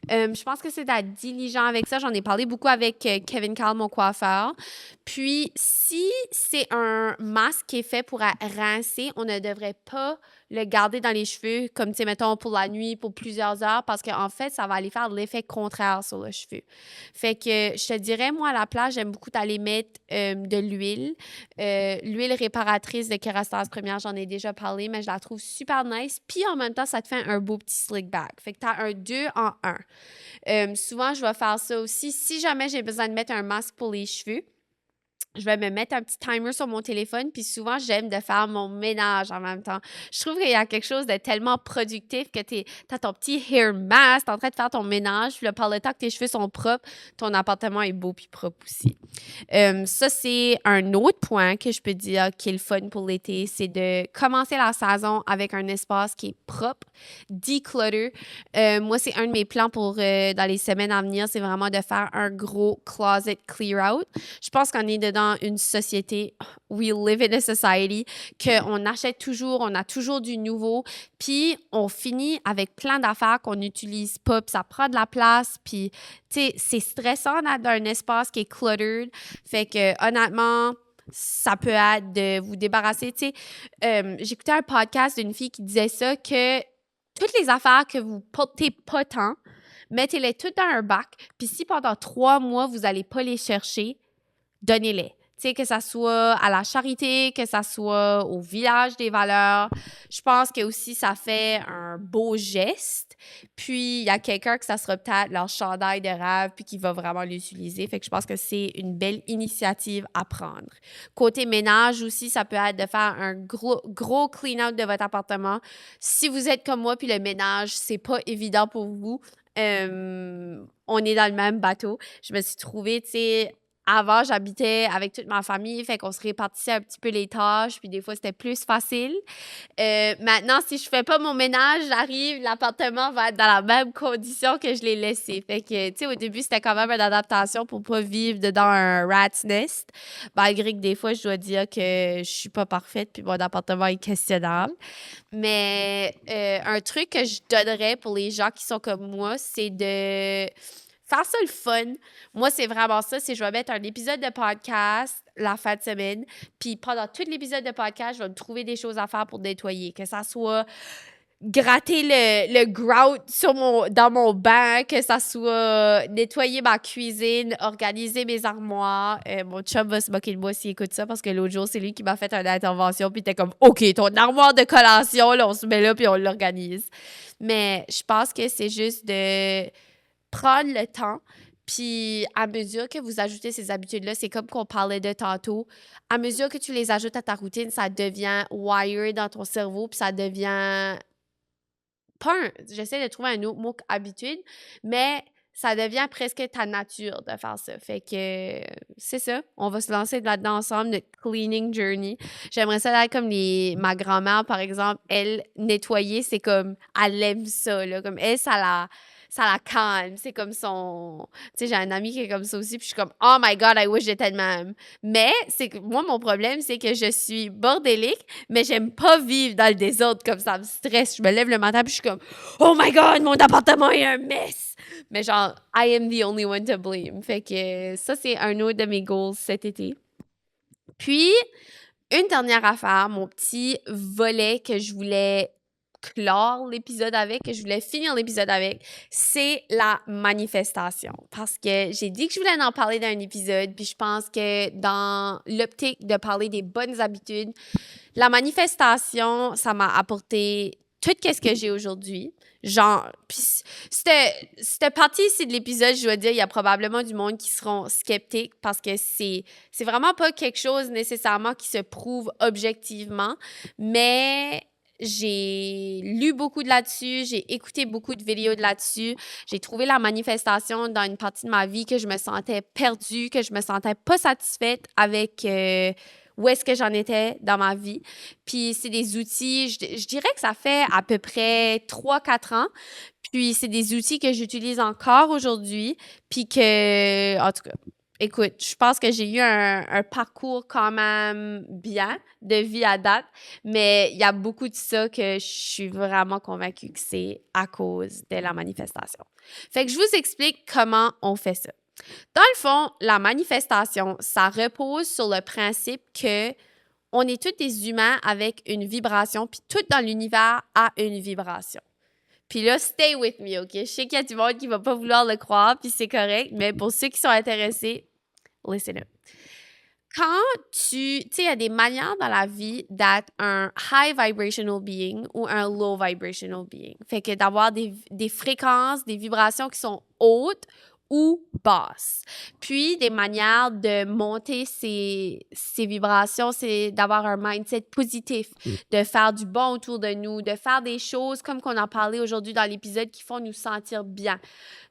Je pense que c'est d'être diligent avec ça. J'en ai parlé beaucoup avec Kevin Carl, mon coiffeur. Puis, si c'est un masque qui est fait pour rincer, on ne devrait pas le garder dans les cheveux, comme, tu sais, mettons, pour la nuit, pour plusieurs heures, parce qu'en fait, ça va aller faire l'effet contraire sur le cheveu. Fait que, je te dirais, moi, à la place, j'aime beaucoup d'aller mettre de l'huile. L'huile réparatrice de Kerastase Première, j'en ai déjà parlé, mais je la trouve super nice. Puis, en même temps, ça te fait un beau petit slick back. Fait que tu as un 2 en 1. Souvent, je vais faire ça aussi. Si jamais j'ai besoin de mettre un masque pour les cheveux, je vais me mettre un petit timer sur mon téléphone, puis souvent, j'aime de faire mon ménage en même temps. Je trouve qu'il y a quelque chose de tellement productif que t'as ton petit hair mask, t'es en train de faire ton ménage, puis là, par le temps que tes cheveux sont propres, ton appartement est beau puis propre aussi. Ça, c'est un autre point que je peux dire qui est le fun pour l'été, c'est de commencer la saison avec un espace qui est propre, declutter. Moi, c'est un de mes plans pour dans les semaines à venir, c'est vraiment de faire un gros closet clear out. Je pense qu'on est dedans une société, we live in a society, qu'on achète toujours, on a toujours du nouveau, puis on finit avec plein d'affaires qu'on n'utilise pas, puis ça prend de la place, puis tu sais, c'est stressant d'être dans un espace qui est cluttered. Fait que honnêtement, ça peut être de vous débarrasser. Tu sais, j'écoutais un podcast d'une fille qui disait ça, que toutes les affaires que vous portez pas tant, mettez-les toutes dans un bac, puis si pendant 3 mois, vous n'allez pas les chercher, donnez-les. Tu sais, que ça soit à la charité, que ça soit au village des valeurs. Je pense que aussi ça fait un beau geste. Puis, il y a quelqu'un que ça sera peut-être leur chandail de rêve puis qui va vraiment l'utiliser. Fait que je pense que c'est une belle initiative à prendre. Côté ménage aussi, ça peut être de faire un gros clean-out de votre appartement. Si vous êtes comme moi puis le ménage, c'est pas évident pour vous, on est dans le même bateau. Je me suis trouvée, tu sais, avant, j'habitais avec toute ma famille, fait qu'on se répartissait un petit peu les tâches, puis des fois, c'était plus facile. Maintenant, si je fais pas mon ménage, j'arrive, l'appartement va être dans la même condition que je l'ai laissé. Fait que, tu sais, au début, c'était quand même une adaptation pour pas vivre dedans un rat's nest, malgré que des fois, je dois dire que je suis pas parfaite, puis mon appartement est questionnable. Mais un truc que je donnerais pour les gens qui sont comme moi, c'est de faire ça le fun. Moi, c'est vraiment ça. C'est je vais mettre un épisode de podcast la fin de semaine. Puis pendant tout l'épisode de podcast, je vais me trouver des choses à faire pour nettoyer. Que ça soit gratter le grout dans mon banc, que ça soit nettoyer ma cuisine, organiser mes armoires. Mon chum va se moquer de moi s'il écoute ça parce que l'autre jour, c'est lui qui m'a fait une intervention puis il était comme « OK, ton armoire de collation, là, on se met là puis on l'organise. » Mais je pense que c'est juste de prendre le temps. Puis, à mesure que vous ajoutez ces habitudes-là, c'est comme qu'on parlait de tantôt. À mesure que tu les ajoutes à ta routine, ça devient wired dans ton cerveau, puis ça devient j'essaie de trouver un autre mot qu'habitude, mais ça devient presque ta nature de faire ça. Fait que c'est ça. On va se lancer là-dedans ensemble, notre cleaning journey. J'aimerais ça être comme ma grand-mère, par exemple. Elle, nettoyer, c'est comme, elle aime ça, là. Comme elle, ça la calme. C'est comme son... Tu sais, j'ai un ami qui est comme ça aussi, puis je suis comme, oh my God, I wish j'étais de même. Mais c'est que moi, mon problème, c'est que je suis bordélique, mais j'aime pas vivre dans le désordre comme ça me stresse. Je me lève le matin, puis je suis comme, oh my God, mon appartement est un mess! Mais genre, I am the only one to blame. Fait que ça, c'est un autre de mes goals cet été. Puis, une dernière affaire, mon petit volet que je voulais clore l'épisode avec, que je voulais finir l'épisode avec, c'est la manifestation. Parce que j'ai dit que je voulais en parler dans un épisode, puis je pense que dans l'optique de parler des bonnes habitudes, la manifestation, ça m'a apporté tout ce que j'ai aujourd'hui. Genre, puis cette partie ici de l'épisode, je dois dire, il y a probablement du monde qui seront sceptiques parce que c'est vraiment pas quelque chose nécessairement qui se prouve objectivement, mais j'ai lu beaucoup de là-dessus, j'ai écouté beaucoup de vidéos de là-dessus, j'ai trouvé la manifestation dans une partie de ma vie que je me sentais perdue, que je me sentais pas satisfaite avec où est-ce que j'en étais dans ma vie. Puis c'est des outils, je dirais que ça fait à peu près 3-4 ans. Puis c'est des outils que j'utilise encore aujourd'hui. Puis que, en tout cas, écoute, je pense que j'ai eu un parcours quand même bien de vie à date, mais il y a beaucoup de ça que je suis vraiment convaincue que c'est à cause de la manifestation. Fait que je vous explique comment on fait ça. Dans le fond, la manifestation, ça repose sur le principe que on est tous des humains avec une vibration, puis tout dans l'univers a une vibration. Puis là, stay with me, OK? Je sais qu'il y a du monde qui va pas vouloir le croire, puis c'est correct, mais pour ceux qui sont intéressés, listen up. Quand tu sais, il y a des manières dans la vie d'être un high vibrational being ou un low vibrational being. Fait que d'avoir des fréquences, des vibrations qui sont hautes ou basses. Puis, des manières de monter ces vibrations, c'est d'avoir un mindset positif, de faire du bon autour de nous, de faire des choses comme qu'on en parlait aujourd'hui dans l'épisode qui font nous sentir bien.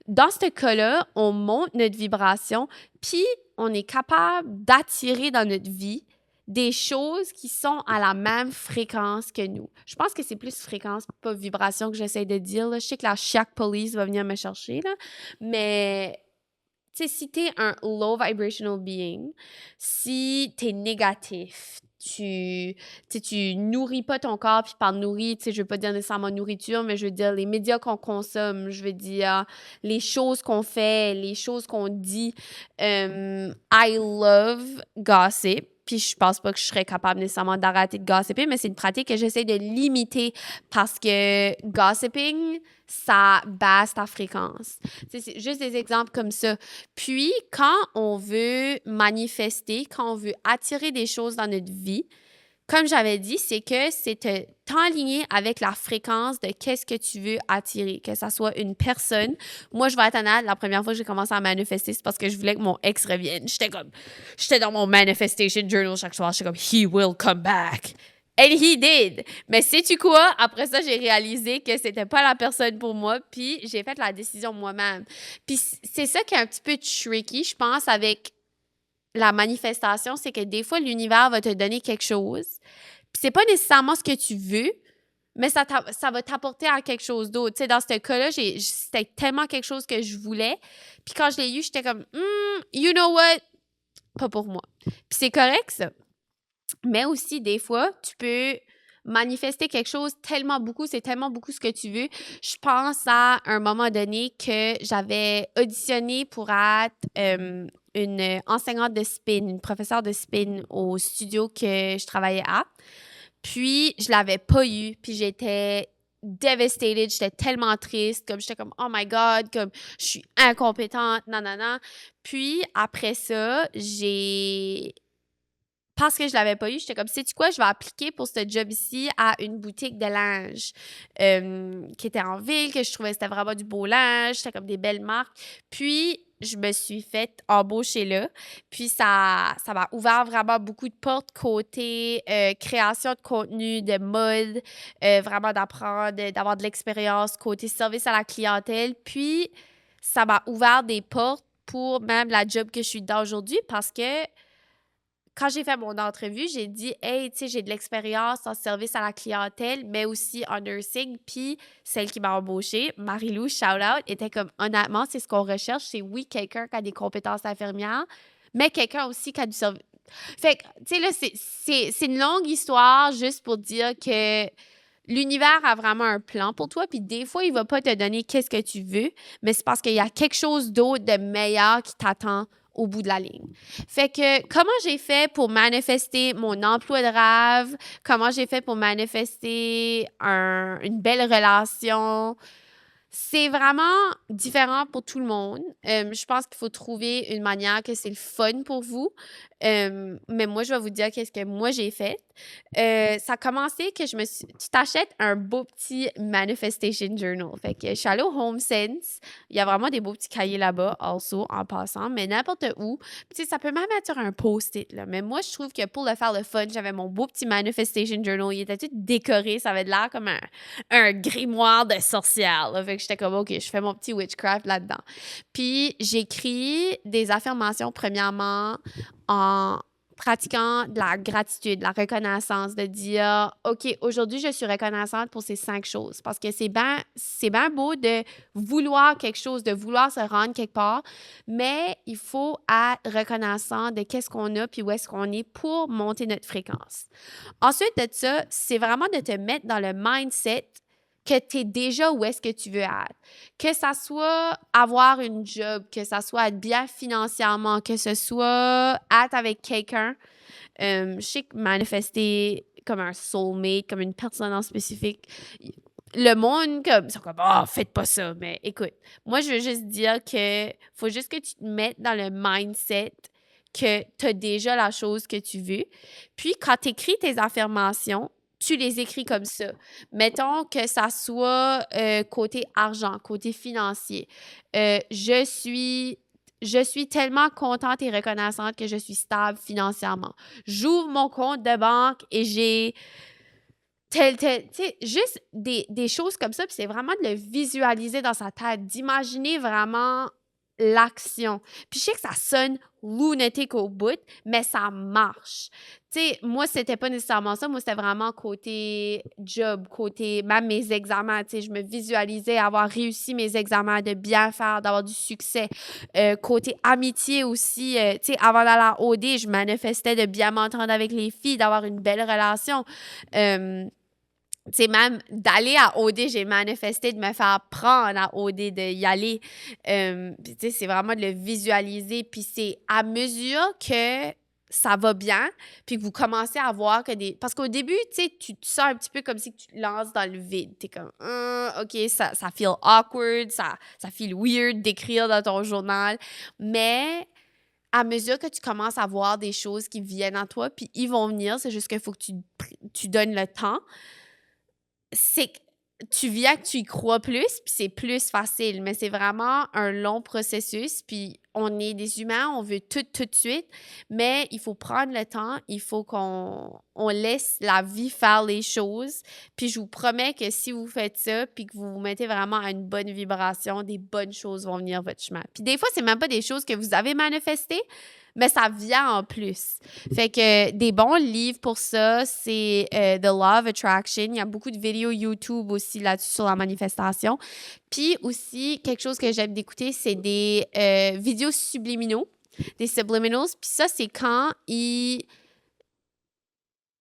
Dans ce cas-là, on monte notre vibration, puis on est capable d'attirer dans notre vie des choses qui sont à la même fréquence que nous. Je pense que c'est plus fréquence, pas vibration que j'essaie de dire. Là. Je sais que la Chiac Police va venir me chercher, là. Mais, tu sais, si t'es un low vibrational being, si t'es négatif, tu nourris pas ton corps, puis par nourrir, tu sais, je veux pas dire nécessairement nourriture, mais je veux dire les médias qu'on consomme, je veux dire les choses qu'on fait, les choses qu'on dit. I love gossip. Puis je pense pas que je serais capable nécessairement d'arrêter de gossiper, mais c'est une pratique que j'essaie de limiter parce que gossiping, ça baisse ta fréquence. C'est juste des exemples comme ça. Puis, quand on veut manifester, quand on veut attirer des choses dans notre vie, comme j'avais dit, c'est que c'est t'aligner avec la fréquence de qu'est-ce que tu veux attirer, que ça soit une personne. Moi, je vais être honnête, la première fois que j'ai commencé à manifester, c'est parce que je voulais que mon ex revienne. J'étais dans mon manifestation journal chaque soir, j'étais comme « He will come back ». And he did. Mais sais-tu quoi? Après ça, j'ai réalisé que c'était pas la personne pour moi, puis j'ai fait la décision moi-même. Puis c'est ça qui est un petit peu tricky, je pense, avec la manifestation, c'est que des fois, l'univers va te donner quelque chose. Puis c'est pas nécessairement ce que tu veux, mais ça va t'apporter à quelque chose d'autre. Tu sais, dans ce cas-là, c'était tellement quelque chose que je voulais. Puis quand je l'ai eu, j'étais comme, you know what? Pas pour moi. Puis c'est correct, ça. Mais aussi, des fois, tu peux manifester quelque chose tellement beaucoup, c'est tellement beaucoup ce que tu veux. Je pense à un moment donné que j'avais auditionné pour être une enseignante de spin, une professeure de spin au studio que je travaillais à. Puis, je l'avais pas eu, puis j'étais devastated, j'étais tellement triste, comme j'étais comme « Oh my God! » comme « Je suis incompétente, nanana. » Puis, après ça, parce que je l'avais pas eu, j'étais comme, sais-tu quoi, je vais appliquer pour ce job ici à une boutique de linge qui était en ville, que je trouvais que c'était vraiment du beau linge, c'était comme des belles marques. Puis, je me suis fait embaucher là. Puis, ça m'a ouvert vraiment beaucoup de portes côté création de contenu, de mode, vraiment d'apprendre, d'avoir de l'expérience, côté service à la clientèle. Puis, ça m'a ouvert des portes pour même la job que je suis dans aujourd'hui parce que quand j'ai fait mon entrevue, j'ai dit « Hey, tu sais, j'ai de l'expérience en service à la clientèle, mais aussi en nursing. » Puis celle qui m'a embauchée, Marie-Lou, shout-out, était comme « Honnêtement, c'est ce qu'on recherche. C'est oui, quelqu'un qui a des compétences infirmières, mais quelqu'un aussi qui a du service. » Fait que, tu sais, là, c'est une longue histoire juste pour dire que l'univers a vraiment un plan pour toi, puis des fois, il va pas te donner qu'est-ce que tu veux, mais c'est parce qu'il y a quelque chose d'autre de meilleur qui t'attend au bout de la ligne. Fait que comment j'ai fait pour manifester mon emploi de rêve, comment j'ai fait pour manifester une belle relation, c'est vraiment différent pour tout le monde. Je pense qu'il faut trouver une manière que c'est le fun pour vous. Mais moi, je vais vous dire qu'est-ce que moi j'ai fait. Ça a commencé que tu t'achètes un beau petit manifestation journal. Fait que je suis allée au HomeSense. Il y a vraiment des beaux petits cahiers là-bas, also, en passant, mais n'importe où. Puis, tu sais, ça peut même être sur un post-it, là. Mais moi, je trouve que pour le faire le fun, j'avais mon beau petit manifestation journal. Il était tout décoré. Ça avait l'air comme un grimoire de sorcière, là. Fait que j'étais comme, OK, je fais mon petit witchcraft là-dedans. Puis, j'écris des affirmations, premièrement, en pratiquant de la gratitude, de la reconnaissance, de dire, OK, aujourd'hui, je suis reconnaissante pour ces 5 choses. Parce que c'est ben beau de vouloir quelque chose, de vouloir se rendre quelque part, mais il faut être reconnaissant de qu'est-ce qu'on a puis où est-ce qu'on est pour monter notre fréquence. Ensuite de ça, c'est vraiment de te mettre dans le mindset que tu es déjà où est-ce que tu veux être. Que ça soit avoir une job, que ça soit être bien financièrement, que ce soit être avec quelqu'un. Je sais que manifester comme un soulmate, comme une personne en spécifique, le monde, comme, ils sont comme, oh, faites pas ça. Mais écoute, moi, je veux juste dire que faut juste que tu te mettes dans le mindset que tu as déjà la chose que tu veux. Puis, quand tu écris tes affirmations, tu les écris comme ça. Mettons que ça soit côté argent, côté financier. Je suis tellement contente et reconnaissante que je suis stable financièrement. J'ouvre mon compte de banque et j'ai tu sais, juste des choses comme ça, puis c'est vraiment de le visualiser dans sa tête, d'imaginer vraiment l'action. Puis je sais que ça sonne lunatique au bout, mais ça marche. Tu sais, moi, c'était pas nécessairement ça. Moi, c'était vraiment côté job, côté même mes examens. Tu sais, je me visualisais avoir réussi mes examens, de bien faire, d'avoir du succès. Côté amitié aussi, tu sais, avant d'aller à OD, je manifestais de bien m'entendre avec les filles, d'avoir une belle relation. Tu sais, même d'aller à OD, j'ai manifesté de me faire prendre à OD, d'y aller. Puis, tu sais, c'est vraiment de le visualiser. Puis, c'est à mesure que ça va bien, puis que vous commencez à voir que des... Parce qu'au début, tu sais, tu te sens un petit peu comme si tu te lances dans le vide. T'es comme, OK, ça feel awkward, ça feel weird d'écrire dans ton journal. Mais à mesure que tu commences à voir des choses qui viennent à toi, puis ils vont venir, c'est juste qu'il faut que tu donnes le temps, c'est que tu viens que tu y crois plus, puis c'est plus facile, mais c'est vraiment un long processus, puis on est des humains, on veut tout de suite, mais il faut prendre le temps, il faut qu'on laisse la vie faire les choses, puis je vous promets que si vous faites ça, puis que vous vous mettez vraiment à une bonne vibration, des bonnes choses vont venir votre chemin. Puis des fois, c'est même pas des choses que vous avez manifestées, mais ça vient en plus. Fait que des bons livres pour ça, c'est The Law of Attraction. Il y a beaucoup de vidéos YouTube aussi là-dessus sur la manifestation. Puis aussi, quelque chose que j'aime d'écouter, c'est des vidéos subliminaux, des subliminals. Puis ça, c'est quand ils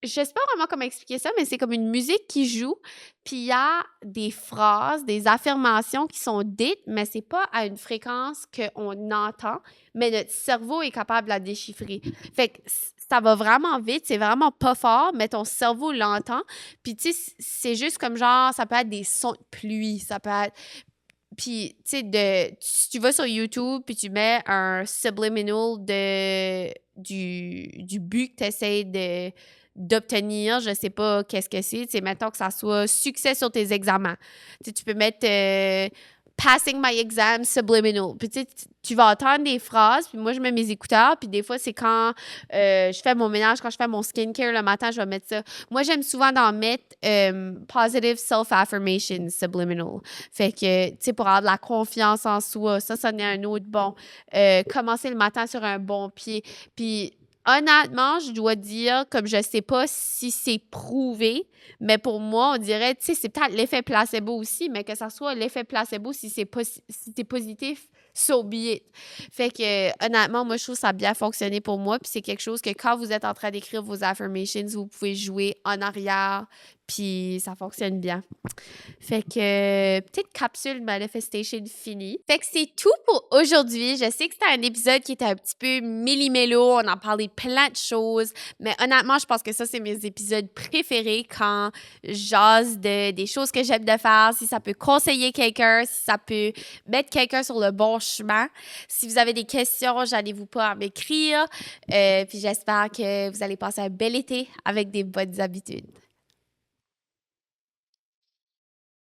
je sais pas vraiment comment expliquer ça, mais c'est comme une musique qui joue, puis il y a des phrases, des affirmations qui sont dites, mais c'est pas à une fréquence qu'on entend, mais notre cerveau est capable de la déchiffrer. Fait que ça va vraiment vite, c'est vraiment pas fort, mais ton cerveau l'entend. Puis tu sais, c'est juste comme genre, ça peut être des sons de pluie, ça peut être puis, tu sais, si tu vas sur YouTube, puis tu mets un subliminal du but que tu essaies d'obtenir, je sais pas qu'est-ce que c'est. Tu sais, mettons que ça soit succès sur tes examens. Tu sais, tu peux mettre passing my exam subliminal. Puis, tu sais, tu vas entendre des phrases, puis moi, je mets mes écouteurs, puis des fois, c'est quand je fais mon ménage, quand je fais mon skincare le matin, je vais mettre ça. Moi, j'aime souvent d'en mettre positive self-affirmation subliminal. Fait que, tu sais, pour avoir de la confiance en soi, ça en est un autre bon. Commencer le matin sur un bon pied. Puis, honnêtement, je dois dire, comme je sais pas si c'est prouvé, mais pour moi, on dirait, tu sais, c'est peut-être l'effet placebo aussi, mais que ça soit l'effet placebo si si t'es positif, so be it. Fait que, honnêtement, moi, je trouve que ça a bien fonctionné pour moi. Puis c'est quelque chose que quand vous êtes en train d'écrire vos affirmations, vous pouvez jouer en arrière, puis ça fonctionne bien. Fait que, petite capsule manifestation finie. Fait que c'est tout pour aujourd'hui. Je sais que c'était un épisode qui était un petit peu méli-mélo. On a parlé de plein de choses. Mais honnêtement, je pense que ça, c'est mes épisodes préférés quand j'ose des choses que j'aime de faire. Si ça peut conseiller quelqu'un, si ça peut mettre quelqu'un sur le bon chemin. Si vous avez des questions, j'allez-vous pas à m'écrire. Puis j'espère que vous allez passer un bel été avec des bonnes habitudes.